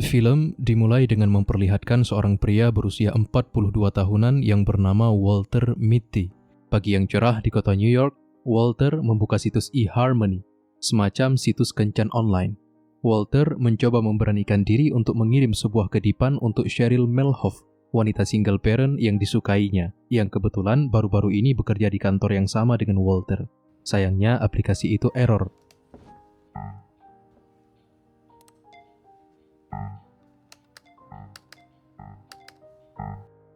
Film dimulai dengan memperlihatkan seorang pria berusia 42 tahunan yang bernama Walter Mitty. Pagi yang cerah di kota New York, Walter membuka situs eHarmony, semacam situs kencan online. Walter mencoba memberanikan diri untuk mengirim sebuah kedipan untuk Cheryl Melhoff, wanita single parent yang disukainya, yang kebetulan baru-baru ini bekerja di kantor yang sama dengan Walter. Sayangnya aplikasi itu error.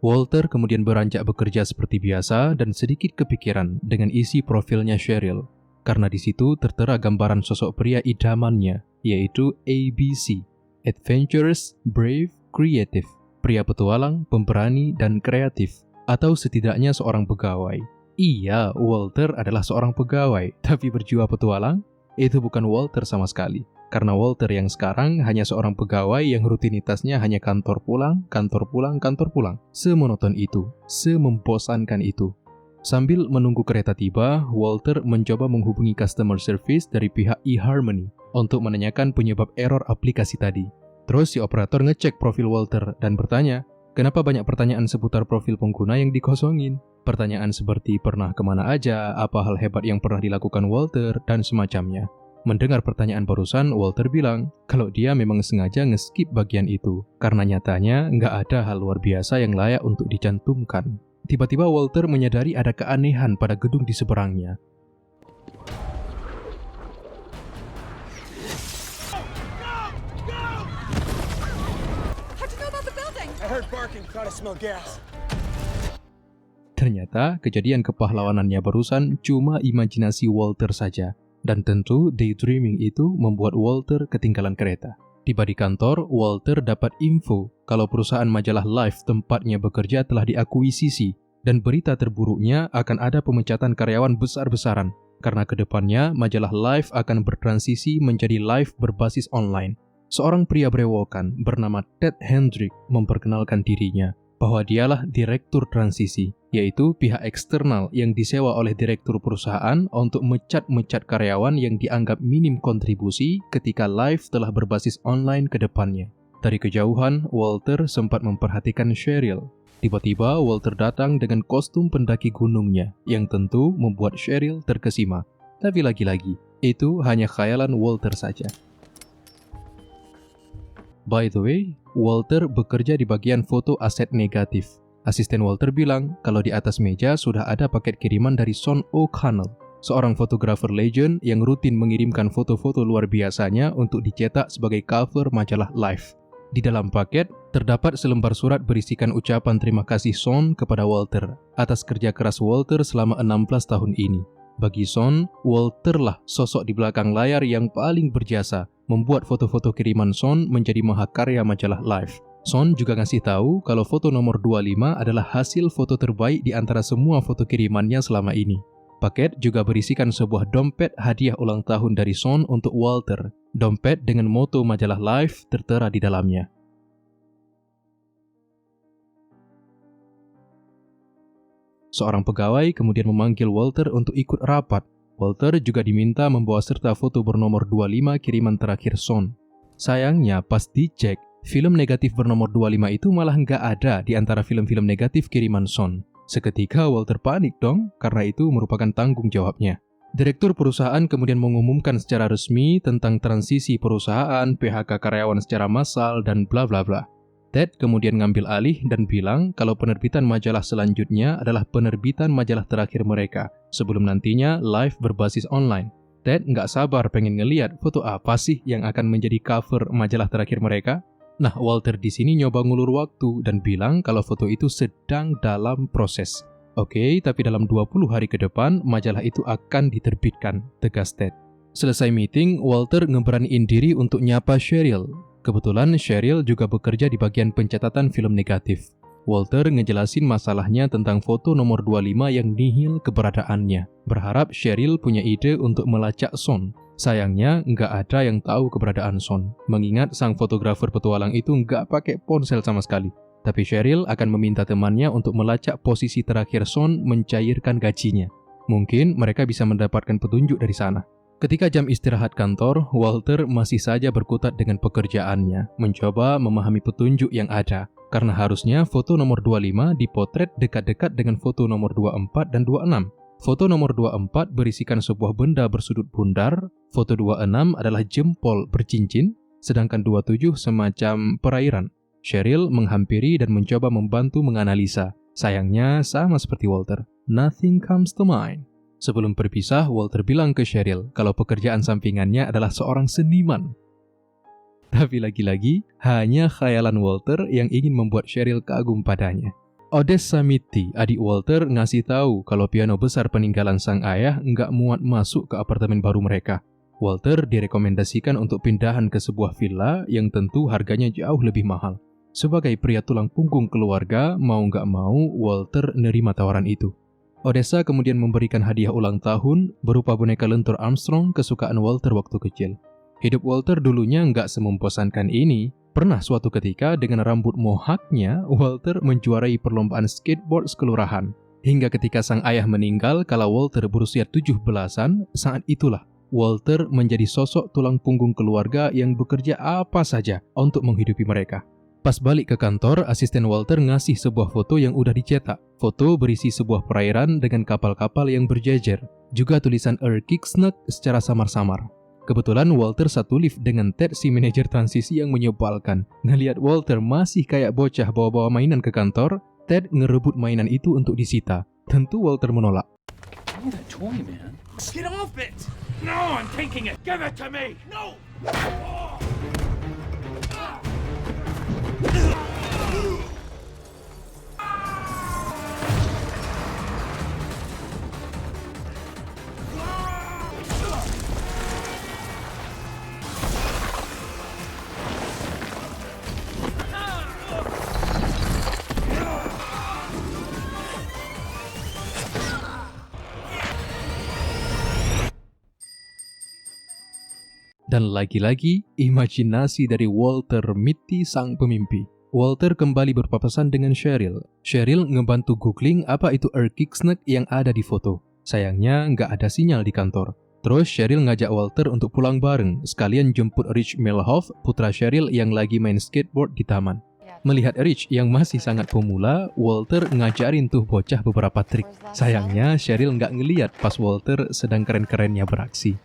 Walter kemudian beranjak bekerja seperti biasa dan sedikit kepikiran dengan isi profilnya Cheryl, karena di situ tertera gambaran sosok pria idamannya, yaitu ABC, Adventurous, Brave, Creative, pria petualang, pemberani, dan kreatif, atau setidaknya seorang pegawai. Iya, Walter adalah seorang pegawai, tapi berjiwa petualang? Itu bukan Walter sama sekali. Karena Walter yang sekarang hanya seorang pegawai yang rutinitasnya hanya kantor pulang, kantor pulang, kantor pulang. Semonoton itu, semembosankan itu. Sambil menunggu kereta tiba, Walter mencoba menghubungi customer service dari pihak eHarmony untuk menanyakan penyebab error aplikasi tadi. Terus si operator ngecek profil Walter dan bertanya, kenapa banyak pertanyaan seputar profil pengguna yang dikosongin? Pertanyaan seperti pernah kemana aja, apa hal hebat yang pernah dilakukan Walter, dan semacamnya. Mendengar pertanyaan barusan, Walter bilang kalau dia memang sengaja nge-skip bagian itu, karena nyatanya nggak ada hal luar biasa yang layak untuk dicantumkan. Tiba-tiba Walter menyadari ada keanehan pada gedung di seberangnya. Ternyata kejadian kepahlawanannya barusan cuma imajinasi Walter saja. Dan tentu daydreaming itu membuat Walter ketinggalan kereta. Tiba di kantor, Walter dapat info kalau perusahaan majalah Life tempatnya bekerja telah diakuisisi dan berita terburuknya akan ada pemecatan karyawan besar-besaran karena kedepannya majalah Life akan bertransisi menjadi Life berbasis online. Seorang pria brewokan bernama Ted Hendrick memperkenalkan dirinya bahwa dialah direktur transisi, yaitu pihak eksternal yang disewa oleh direktur perusahaan untuk mecat-mecat karyawan yang dianggap minim kontribusi ketika Life telah berbasis online ke depannya. Dari kejauhan, Walter sempat memperhatikan Cheryl. Tiba-tiba Walter datang dengan kostum pendaki gunungnya, yang tentu membuat Cheryl terkesima. Tapi lagi-lagi, itu hanya khayalan Walter saja. By the way, Walter bekerja di bagian foto aset negatif. Asisten Walter bilang kalau di atas meja sudah ada paket kiriman dari Sean O'Connell, seorang fotografer legend yang rutin mengirimkan foto-foto luar biasanya untuk dicetak sebagai cover majalah Life. Di dalam paket, terdapat selembar surat berisikan ucapan terima kasih Sean kepada Walter atas kerja keras Walter selama 16 tahun ini. Bagi Sean, Walter lah sosok di belakang layar yang paling berjasa, membuat foto-foto kiriman Sean menjadi mahakarya majalah Life. Sean juga ngasih tahu kalau foto nomor 25 adalah hasil foto terbaik di antara semua foto kirimannya selama ini. Paket juga berisikan sebuah dompet hadiah ulang tahun dari Sean untuk Walter. Dompet dengan moto majalah Life tertera di dalamnya. Seorang pegawai kemudian memanggil Walter untuk ikut rapat. Walter juga diminta membawa serta foto bernomor 25 kiriman terakhir Sean. Sayangnya pas dicek, film negatif bernomor 25 itu malah nggak ada di antara film-film negatif kiriman Sean. Seketika Walter panik dong, karena itu merupakan tanggung jawabnya. Direktur perusahaan kemudian mengumumkan secara resmi tentang transisi perusahaan, PHK karyawan secara massal, dan bla bla bla. Ted kemudian ngambil alih dan bilang kalau penerbitan majalah selanjutnya adalah penerbitan majalah terakhir mereka, sebelum nantinya Life berbasis online. Ted nggak sabar pengen ngeliat foto apa sih yang akan menjadi cover majalah terakhir mereka. Nah, Walter di sini nyoba ngulur waktu dan bilang kalau foto itu sedang dalam proses. Oke, tapi dalam 20 hari ke depan majalah itu akan diterbitkan, tegas Ted. Selesai meeting, Walter ngeberaniin diri untuk nyapa Cheryl. Kebetulan Cheryl juga bekerja di bagian pencatatan film negatif. Walter ngejelasin masalahnya tentang foto nomor 25 yang nihil keberadaannya. Berharap Cheryl punya ide untuk melacak Sean. Sayangnya nggak ada yang tahu keberadaan Sean, mengingat sang fotografer petualang itu nggak pakai ponsel sama sekali. Tapi Cheryl akan meminta temannya untuk melacak posisi terakhir Sean mencairkan gajinya. Mungkin mereka bisa mendapatkan petunjuk dari sana. Ketika jam istirahat kantor, Walter masih saja berkutat dengan pekerjaannya, mencoba memahami petunjuk yang ada. Karena harusnya foto nomor 25 dipotret dekat-dekat dengan foto nomor 24 dan 26. Foto nomor 24 berisikan sebuah benda bersudut bundar, foto 26 adalah jempol bercincin, sedangkan 27 semacam perairan. Cheryl menghampiri dan mencoba membantu menganalisa. Sayangnya sama seperti Walter, nothing comes to mind. Sebelum berpisah, Walter bilang ke Cheryl kalau pekerjaan sampingannya adalah seorang seniman. Tapi lagi-lagi, hanya khayalan Walter yang ingin membuat Cheryl kagum padanya. Odessa Mitty, adik Walter, ngasih tahu kalau piano besar peninggalan sang ayah nggak muat masuk ke apartemen baru mereka. Walter direkomendasikan untuk pindahan ke sebuah villa yang tentu harganya jauh lebih mahal. Sebagai pria tulang punggung keluarga, mau nggak mau, Walter nerima tawaran itu. Odessa kemudian memberikan hadiah ulang tahun berupa boneka lentur Armstrong kesukaan Walter waktu kecil. Hidup Walter dulunya nggak semembosankan ini. Pernah suatu ketika dengan rambut mohawknya, Walter menjuarai perlombaan skateboard sekelurahan. Hingga ketika sang ayah meninggal kala Walter berusia 17-an, saat itulah Walter menjadi sosok tulang punggung keluarga yang bekerja apa saja untuk menghidupi mereka. Pas balik ke kantor, asisten Walter ngasih sebuah foto yang udah dicetak. Foto berisi sebuah perairan dengan kapal-kapal yang berjejer. Juga tulisan Erkiksnak secara samar-samar. Kebetulan Walter satu lift dengan Ted, si manajer transisi yang menyebalkan. Ngeliat Walter masih kayak bocah bawa-bawa mainan ke kantor, Ted ngerebut mainan itu untuk disita. Tentu Walter menolak. Give me that toy, man. Get off it! No, I'm taking it! Give it to me! No! Dan lagi-lagi, imajinasi dari Walter Mitty sang pemimpi. Walter kembali berpapasan dengan Cheryl. Cheryl ngebantu googling apa itu Erkiksnak yang ada di foto. Sayangnya nggak ada sinyal di kantor. Terus Cheryl ngajak Walter untuk pulang bareng, sekalian jemput Rich Melhoff, putra Cheryl yang lagi main skateboard di taman. Melihat Rich yang masih sangat pemula, Walter ngajarin tuh bocah beberapa trik. Sayangnya Cheryl nggak ngeliat pas Walter sedang keren-kerennya beraksi.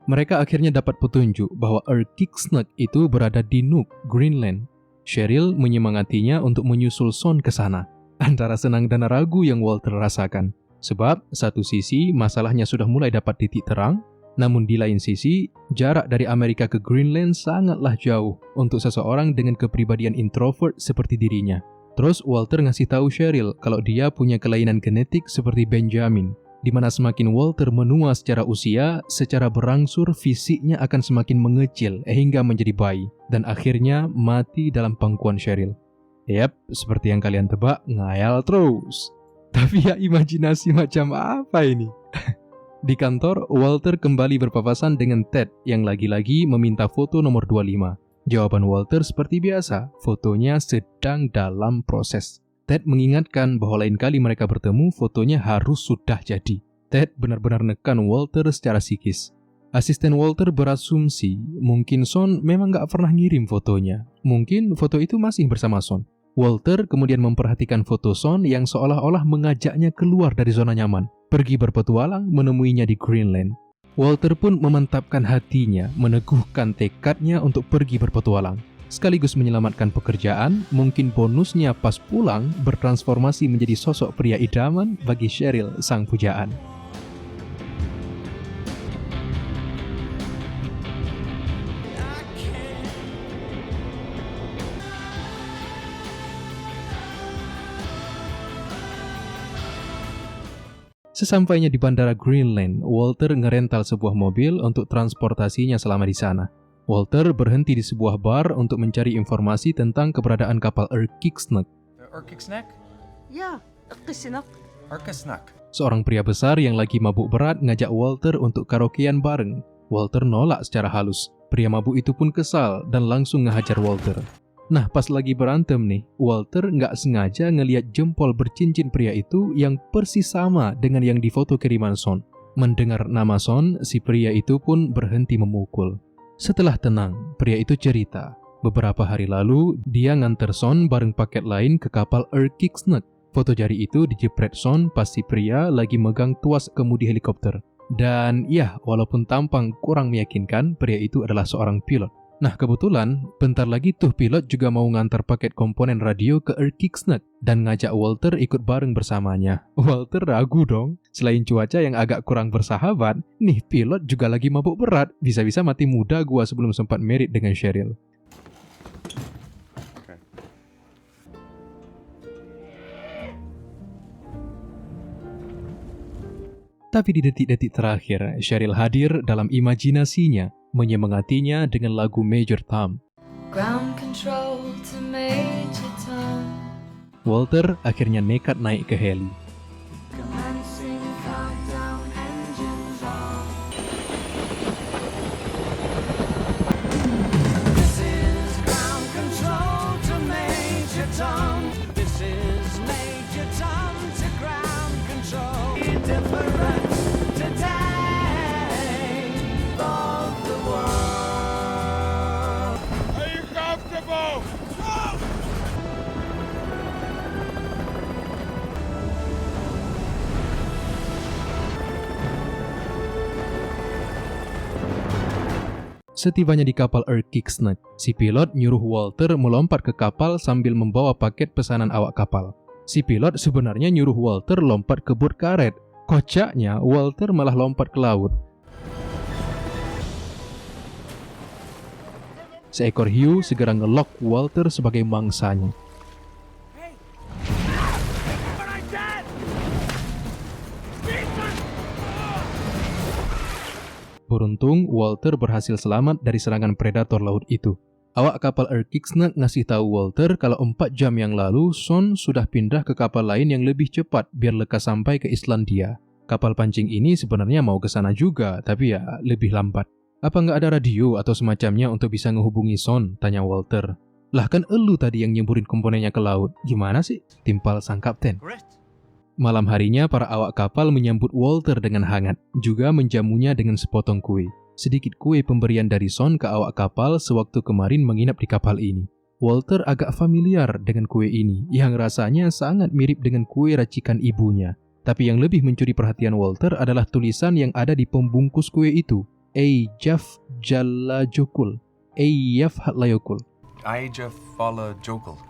Mereka akhirnya dapat petunjuk bahwa Erkiksnak itu berada di Nuuk, Greenland. Cheryl menyemangatinya untuk menyusul Son ke sana. Antara senang dan ragu yang Walter rasakan. Sebab, satu sisi masalahnya sudah mulai dapat titik terang, namun di lain sisi, jarak dari Amerika ke Greenland sangatlah jauh untuk seseorang dengan kepribadian introvert seperti dirinya. Terus Walter ngasih tahu Cheryl kalau dia punya kelainan genetik seperti Benjamin, di mana semakin Walter menua secara usia, secara berangsur fisiknya akan semakin mengecil hingga menjadi bayi, dan akhirnya mati dalam pangkuan Cheryl. Yap, seperti yang kalian tebak, ngayal terus. Tapi ya imajinasi macam apa ini? Di kantor, Walter kembali berpapasan dengan Ted yang lagi-lagi meminta foto nomor 25. Jawaban Walter seperti biasa, fotonya sedang dalam proses. Ted mengingatkan bahwa lain kali mereka bertemu, fotonya harus sudah jadi. Ted benar-benar nekan Walter secara psikis. Asisten Walter berasumsi mungkin Son memang gak pernah ngirim fotonya. Mungkin foto itu masih bersama Son. Walter kemudian memperhatikan foto Son yang seolah-olah mengajaknya keluar dari zona nyaman, pergi berpetualang menemuinya di Greenland. Walter pun memantapkan hatinya, meneguhkan tekadnya untuk pergi berpetualang. Sekaligus menyelamatkan pekerjaan, mungkin bonusnya pas pulang bertransformasi menjadi sosok pria idaman bagi Cheryl sang pujaan. Sesampainya di bandara Greenland, Walter ngerental sebuah mobil untuk transportasinya selama di sana. Walter berhenti di sebuah bar untuk mencari informasi tentang keberadaan kapal Erkiksnak. Erkiksnak? Ya, Erkiksnak. Erkiksnak. Seorang pria besar yang lagi mabuk berat ngajak Walter untuk karaokean bareng. Walter nolak secara halus. Pria mabuk itu pun kesal dan langsung ngehajar Walter. Nah, pas lagi berantem nih, Walter nggak sengaja ngeliat jempol bercincin pria itu yang persis sama dengan yang di foto kiriman Son. Mendengar nama Son, si pria itu pun berhenti memukul. Setelah tenang, pria itu cerita, beberapa hari lalu dia nganter Son bareng paket lain ke kapal Erkiksnak. Foto jari itu dijepret Son pas si pria lagi megang tuas kemudi helikopter. Dan ya, walaupun tampang kurang meyakinkan, pria itu adalah seorang pilot. Nah, kebetulan bentar lagi tuh pilot juga mau ngantar paket komponen radio ke Erkiksnak dan ngajak Walter ikut bareng bersamanya. Walter ragu dong, selain cuaca yang agak kurang bersahabat, nih pilot juga lagi mabuk berat, bisa-bisa mati muda gua sebelum sempat married dengan Cheryl. Tapi di detik-detik terakhir, Cheryl hadir dalam imajinasinya, menyemangatinya dengan lagu Major Tom. Ground control to Major Tom. Walter akhirnya nekat naik ke heli. Commencing countdown, engines on. This is ground control to Major Tom. This is Major Tom to ground control. Different today of the world. Are you comfortable? No! Setibanya di kapal Erkiksnak, si pilot nyuruh Walter melompat ke kapal sambil membawa paket pesanan awak kapal. Si pilot sebenarnya nyuruh Walter lompat ke bot karet. Kocaknya, Walter malah lompat ke laut. Seekor hiu segera ngelok Walter sebagai mangsanya. But I'm dead! Jesus! Beruntung, Walter berhasil selamat dari serangan predator laut itu. Awak kapal Erkiksnak ngasih tahu Walter kalau 4 jam yang lalu Son sudah pindah ke kapal lain yang lebih cepat biar lekas sampai ke Islandia. Kapal pancing ini sebenarnya mau ke sana juga, tapi ya lebih lambat. Apa nggak ada radio atau semacamnya untuk bisa ngehubungi Son? Tanya Walter. Lah kan elu tadi yang nyemburin komponennya ke laut. Gimana sih? Timpal sang kapten. Malam harinya para awak kapal menyambut Walter dengan hangat, juga menjamunya dengan sepotong kue. Sedikit kue pemberian dari Son ke awak kapal sewaktu kemarin menginap di kapal ini. Walter agak familiar dengan kue ini, yang rasanya sangat mirip dengan kue racikan ibunya. Tapi yang lebih mencuri perhatian Walter adalah tulisan yang ada di pembungkus kue itu. Eyjaf Jalajokul. Eyjaf Hatlayokul. Eyjafjallajökull.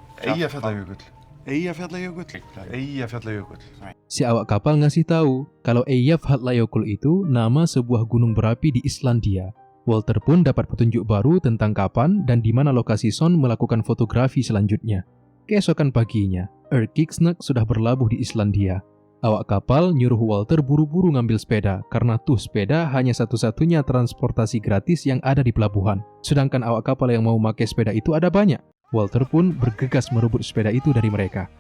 Eyjafjallajökull. Si awak kapal ngasih tahu kalau Eyjaf Hatlayokul itu nama sebuah gunung berapi di Islandia. Walter pun dapat petunjuk baru tentang kapan dan di mana lokasi Son melakukan fotografi selanjutnya. Keesokan paginya, Erkiksnak sudah berlabuh di Islandia. Awak kapal nyuruh Walter buru-buru ngambil sepeda karena tuh sepeda hanya satu-satunya transportasi gratis yang ada di pelabuhan. Sedangkan awak kapal yang mau pakai sepeda itu ada banyak. Walter pun bergegas merebut sepeda itu dari mereka.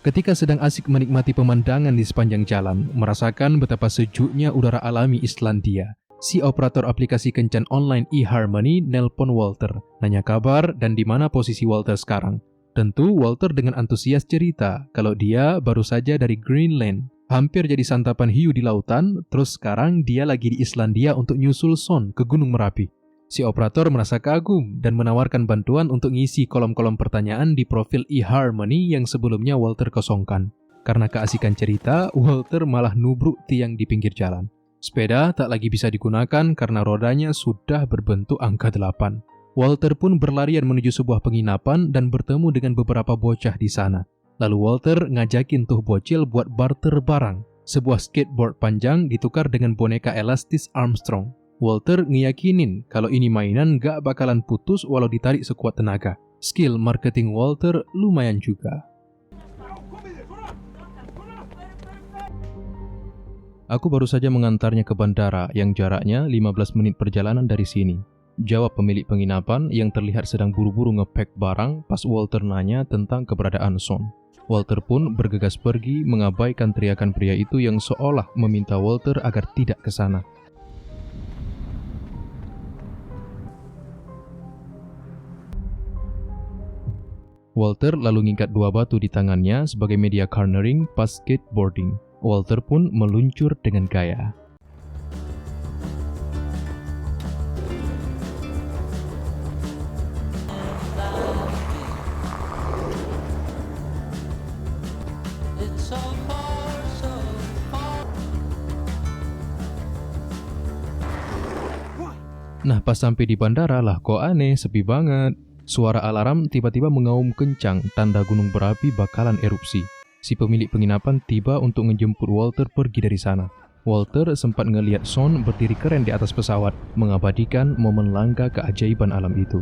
Ketika sedang asik menikmati pemandangan di sepanjang jalan, merasakan betapa sejuknya udara alami Islandia, si operator aplikasi kencan online eHarmony nelpon Walter, nanya kabar dan di mana posisi Walter sekarang. Tentu Walter dengan antusias cerita kalau dia baru saja dari Greenland, hampir jadi santapan hiu di lautan, terus sekarang dia lagi di Islandia untuk nyusul Son ke Gunung Merapi. Si operator merasa kagum dan menawarkan bantuan untuk ngisi kolom-kolom pertanyaan di profil eHarmony yang sebelumnya Walter kosongkan. Karena keasikan cerita, Walter malah nubruk tiang di pinggir jalan. Sepeda tak lagi bisa digunakan karena rodanya sudah berbentuk angka 8. Walter pun berlarian menuju sebuah penginapan dan bertemu dengan beberapa bocah di sana. Lalu Walter ngajakin tuh bocil buat barter barang. Sebuah skateboard panjang ditukar dengan boneka elastis Armstrong. Walter ngeyakinin kalau ini mainan gak bakalan putus walau ditarik sekuat tenaga. Skill marketing Walter lumayan juga. Aku baru saja mengantarnya ke bandara yang jaraknya 15 menit perjalanan dari sini. Jawab pemilik penginapan yang terlihat sedang buru-buru ngepack barang pas Walter nanya tentang keberadaan Son. Walter pun bergegas pergi mengabaikan teriakan pria itu yang seolah meminta Walter agar tidak ke sana. Walter lalu ngikat 2 batu di tangannya sebagai media cornering pas skateboarding. Walter pun meluncur dengan gaya. Nah, pas sampai di bandara lah kok aneh, sepi banget. Suara alarm tiba-tiba mengaum kencang, tanda gunung berapi bakalan erupsi. Si pemilik penginapan tiba untuk menjemput Walter pergi dari sana. Walter sempat ngelihat Son berdiri keren di atas pesawat, mengabadikan momen langka keajaiban alam itu.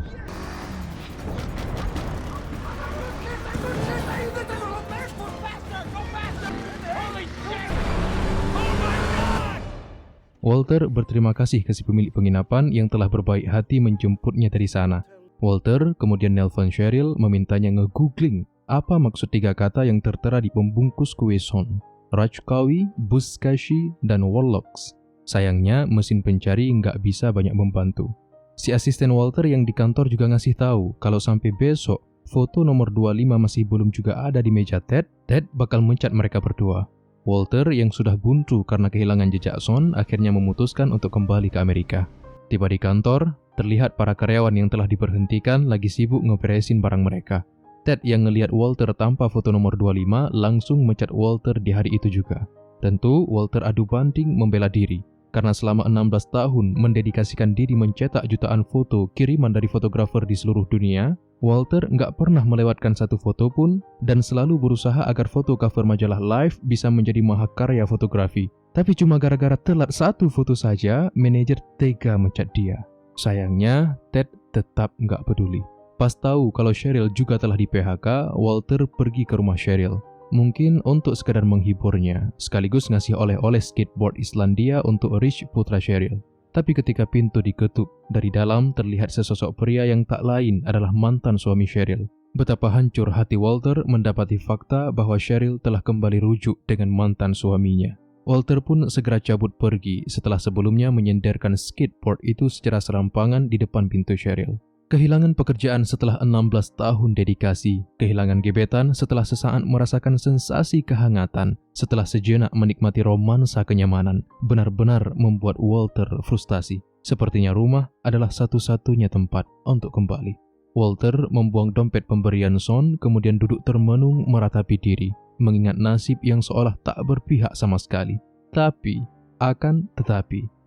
Walter berterima kasih ke si pemilik penginapan yang telah berbaik hati menjemputnya dari sana. Walter kemudian nelpon Cheryl memintanya nge-googling apa maksud 3 kata yang tertera di pembungkus kue Son: Rajkawi, Buzkashi, dan Warlocks. Sayangnya mesin pencari nggak bisa banyak membantu. Si asisten Walter yang di kantor juga ngasih tahu kalau sampai besok foto nomor 25 masih belum juga ada di meja Ted bakal mencat mereka berdua. Walter yang sudah buntu karena kehilangan jejak Son akhirnya memutuskan untuk kembali ke Amerika. Tiba di kantor, terlihat para karyawan yang telah diberhentikan lagi sibuk ngeberesin barang mereka. Ted yang ngelihat Walter tanpa foto nomor 25 langsung mencat Walter di hari itu juga. Tentu Walter adu banding membela diri, karena selama 16 tahun mendedikasikan diri mencetak jutaan foto kiriman dari fotografer di seluruh dunia, Walter nggak pernah melewatkan satu foto pun dan selalu berusaha agar foto cover majalah Life bisa menjadi mahakarya fotografi. Tapi cuma gara-gara telat satu foto saja, manajer tega mencat dia. Sayangnya, Ted tetap nggak peduli. Pas tahu kalau Cheryl juga telah di PHK, Walter pergi ke rumah Cheryl. Mungkin untuk sekadar menghiburnya, sekaligus ngasih oleh-oleh skateboard Islandia untuk Rich, putra Cheryl. Tapi ketika pintu diketuk, dari dalam terlihat sesosok pria yang tak lain adalah mantan suami Cheryl. Betapa hancur hati Walter mendapati fakta bahwa Cheryl telah kembali rujuk dengan mantan suaminya. Walter pun segera cabut pergi setelah sebelumnya menyenderkan skateboard itu secara serampangan di depan pintu Cheryl. Kehilangan pekerjaan setelah 16 tahun dedikasi, kehilangan gebetan setelah sesaat merasakan sensasi kehangatan, setelah sejenak menikmati romansa kenyamanan, benar-benar membuat Walter frustasi. Sepertinya rumah adalah satu-satunya tempat untuk kembali. Walter membuang dompet pemberian Son, kemudian duduk termenung meratapi diri, mengingat nasib yang seolah tak berpihak sama sekali. Tapi,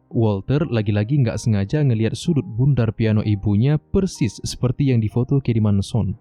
Walter lagi-lagi nggak sengaja ngelihat sudut bundar piano ibunya persis seperti yang difoto kiriman Son.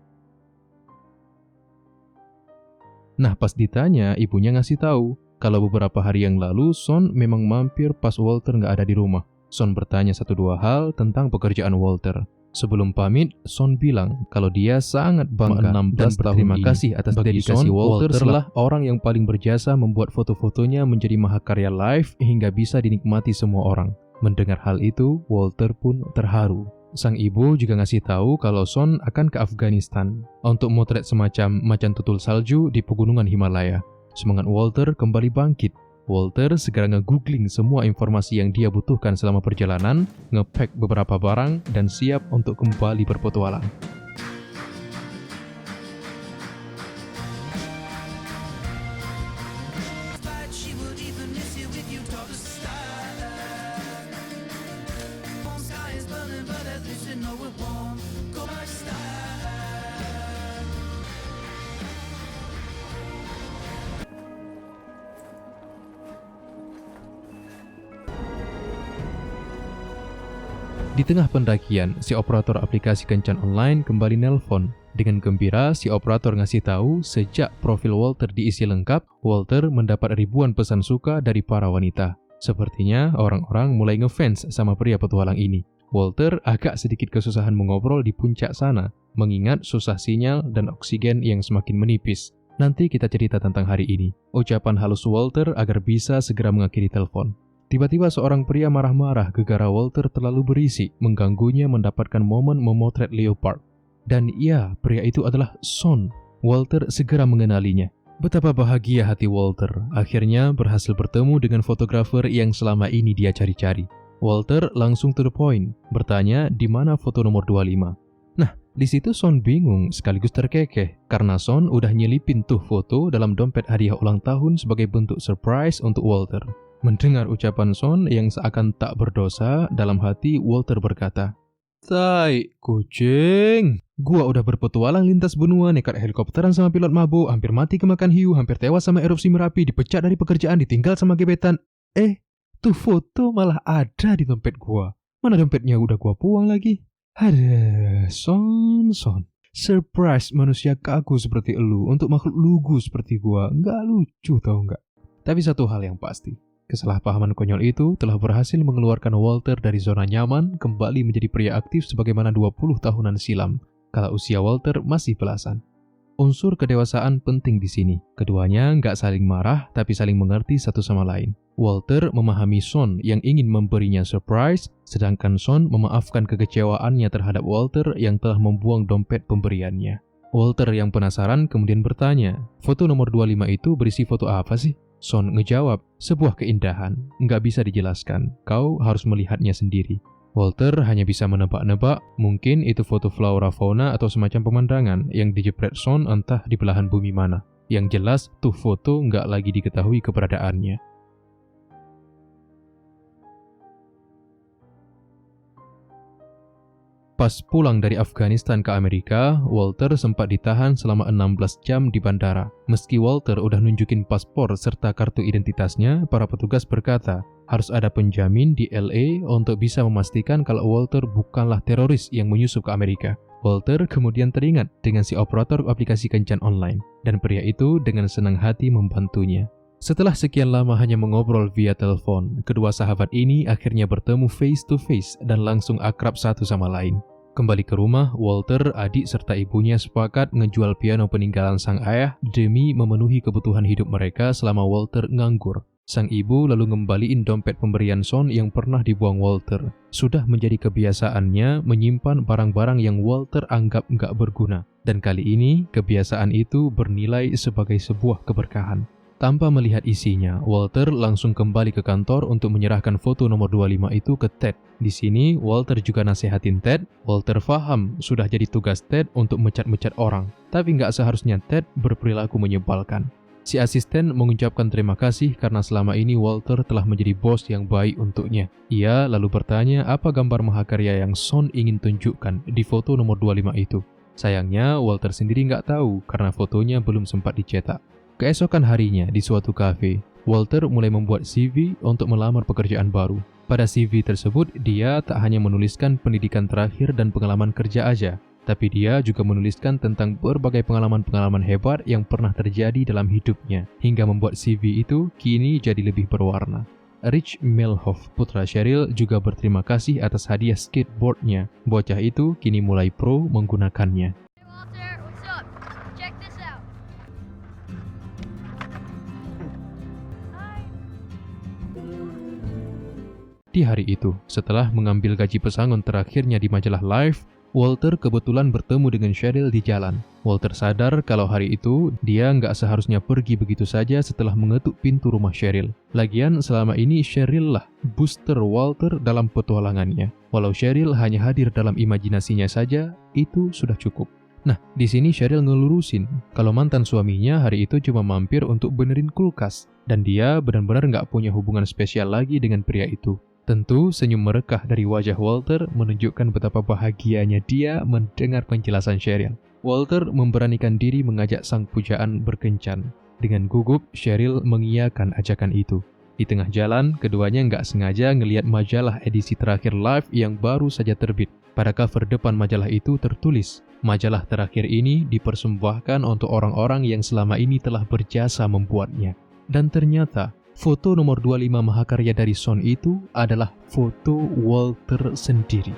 Nah, pas ditanya, ibunya ngasih tahu kalau beberapa hari yang lalu Son memang mampir pas Walter nggak ada di rumah. Son bertanya 1-2 hal tentang pekerjaan Walter. Sebelum pamit, Son bilang kalau dia sangat bangga dan berterima kasih atas dedikasi Walter lah orang yang paling berjasa membuat foto-fotonya menjadi mahakarya Life hingga bisa dinikmati semua orang. Mendengar hal itu, Walter pun terharu. Sang ibu juga ngasih tahu kalau Son akan ke Afghanistan untuk motret semacam macan tutul salju di pegunungan Himalaya. Semangat Walter kembali bangkit. Walter segera nge-googling semua informasi yang dia butuhkan selama perjalanan, nge-pack beberapa barang, dan siap untuk kembali berpetualang. Di tengah pendakian, si operator aplikasi kencan online kembali nelpon. Dengan gembira, si operator ngasih tahu sejak profil Walter diisi lengkap, Walter mendapat ribuan pesan suka dari para wanita. Sepertinya orang-orang mulai ngefans sama pria petualang ini. Walter agak sedikit kesusahan mengobrol di puncak sana, mengingat susah sinyal dan oksigen yang semakin menipis. Nanti kita cerita tentang hari ini. Ucapan halus Walter agar bisa segera mengakhiri telepon. Tiba-tiba seorang pria marah-marah gegara Walter terlalu berisik, mengganggunya mendapatkan momen memotret leopard. Dan iya, pria itu adalah Son. Walter segera mengenalinya. Betapa bahagia hati Walter, akhirnya berhasil bertemu dengan fotografer yang selama ini dia cari-cari. Walter langsung to the point, bertanya di mana foto nomor 25. Nah, Di situ Son bingung sekaligus terkekeh karena Son udah nyelipin tuh foto dalam dompet hadiah ulang tahun sebagai bentuk surprise untuk Walter. Mendengar ucapan Son yang seakan tak berdosa, dalam hati Walter berkata, "Tai, kucing. Gua udah berpetualang lintas benua, nekat helikopteran sama pilot mabuk, hampir mati kemakan hiu, hampir tewas sama erupsi Merapi, dipecat dari pekerjaan, ditinggal sama gebetan. Tuh foto malah ada di dompet gua. Mana dompetnya udah gua buang lagi? Aduh, Son. Surprise manusia kaku seperti elu untuk makhluk lugu seperti gua. Nggak lucu tau nggak? Tapi satu hal yang pasti, kesalahpahaman konyol itu telah berhasil mengeluarkan Walter dari zona nyaman kembali menjadi pria aktif sebagaimana 20 tahunan silam, kala usia Walter masih belasan. Unsur kedewasaan penting di sini. Keduanya nggak saling marah, tapi saling mengerti satu sama lain. Walter memahami Son yang ingin memberinya surprise, sedangkan Son memaafkan kekecewaannya terhadap Walter yang telah membuang dompet pemberiannya. Walter yang penasaran kemudian bertanya, "Foto nomor 25 itu berisi foto apa sih?" Son ngejawab, "Sebuah keindahan, nggak bisa dijelaskan, kau harus melihatnya sendiri." Walter hanya bisa menebak-nebak, mungkin itu foto flora fauna atau semacam pemandangan yang dijepret Son entah di belahan bumi mana. Yang jelas, tuh foto nggak lagi diketahui keberadaannya. Pas pulang dari Afghanistan ke Amerika, Walter sempat ditahan selama 16 jam di bandara. Meski Walter udah nunjukin paspor serta kartu identitasnya, para petugas berkata, harus ada penjamin di LA untuk bisa memastikan kalau Walter bukanlah teroris yang menyusup ke Amerika. Walter kemudian teringat dengan si operator aplikasi kencan online, dan pria itu dengan senang hati membantunya. Setelah sekian lama hanya mengobrol via telepon, kedua sahabat ini akhirnya bertemu face to face dan langsung akrab satu sama lain. Kembali ke rumah, Walter, adik serta ibunya sepakat ngejual piano peninggalan sang ayah demi memenuhi kebutuhan hidup mereka selama Walter nganggur. Sang ibu lalu ngembaliin dompet pemberian Son yang pernah dibuang Walter. Sudah menjadi kebiasaannya menyimpan barang-barang yang Walter anggap nggak berguna. Dan kali ini, kebiasaan itu bernilai sebagai sebuah keberkahan. Tanpa melihat isinya, Walter langsung kembali ke kantor untuk menyerahkan foto nomor 25 itu ke Ted. Di sini, Walter juga nasihatin Ted. Walter paham sudah jadi tugas Ted untuk mecat-mecat orang, tapi nggak seharusnya Ted berperilaku menyebalkan. Si asisten mengucapkan terima kasih karena selama ini Walter telah menjadi bos yang baik untuknya. Ia lalu bertanya apa gambar mahakarya yang Son ingin tunjukkan di foto nomor 25 itu. Sayangnya, Walter sendiri nggak tahu karena fotonya belum sempat dicetak. Keesokan harinya di suatu kafe, Walter mulai membuat CV untuk melamar pekerjaan baru. Pada CV tersebut, dia tak hanya menuliskan pendidikan terakhir dan pengalaman kerja aja, tapi dia juga menuliskan tentang berbagai pengalaman-pengalaman hebat yang pernah terjadi dalam hidupnya, hingga membuat CV itu kini jadi lebih berwarna. Rich Melhoff, putra Cheryl, juga berterima kasih atas hadiah skateboardnya. Bocah itu kini mulai pro menggunakannya. Di hari itu, setelah mengambil gaji pesangon terakhirnya di majalah Life, Walter kebetulan bertemu dengan Cheryl di jalan. Walter sadar kalau hari itu dia nggak seharusnya pergi begitu saja setelah mengetuk pintu rumah Cheryl. Lagian selama ini Cheryl lah booster Walter dalam petualangannya. Walau Cheryl hanya hadir dalam imajinasinya saja, itu sudah cukup. Nah, di sini Cheryl ngelurusin kalau mantan suaminya hari itu cuma mampir untuk benerin kulkas, dan dia benar-benar nggak punya hubungan spesial lagi dengan pria itu. Tentu senyum merekah dari wajah Walter menunjukkan betapa bahagianya dia mendengar penjelasan Cheryl. Walter memberanikan diri mengajak sang pujaan berkencan. Dengan gugup, Cheryl mengiyakan ajakan itu. Di tengah jalan, keduanya nggak sengaja ngelihat majalah edisi terakhir Life yang baru saja terbit. Pada cover depan majalah itu tertulis, majalah terakhir ini dipersembahkan untuk orang-orang yang selama ini telah berjasa membuatnya. Dan ternyata, foto nomor 25 mahakarya dari Son itu adalah foto Walter sendiri.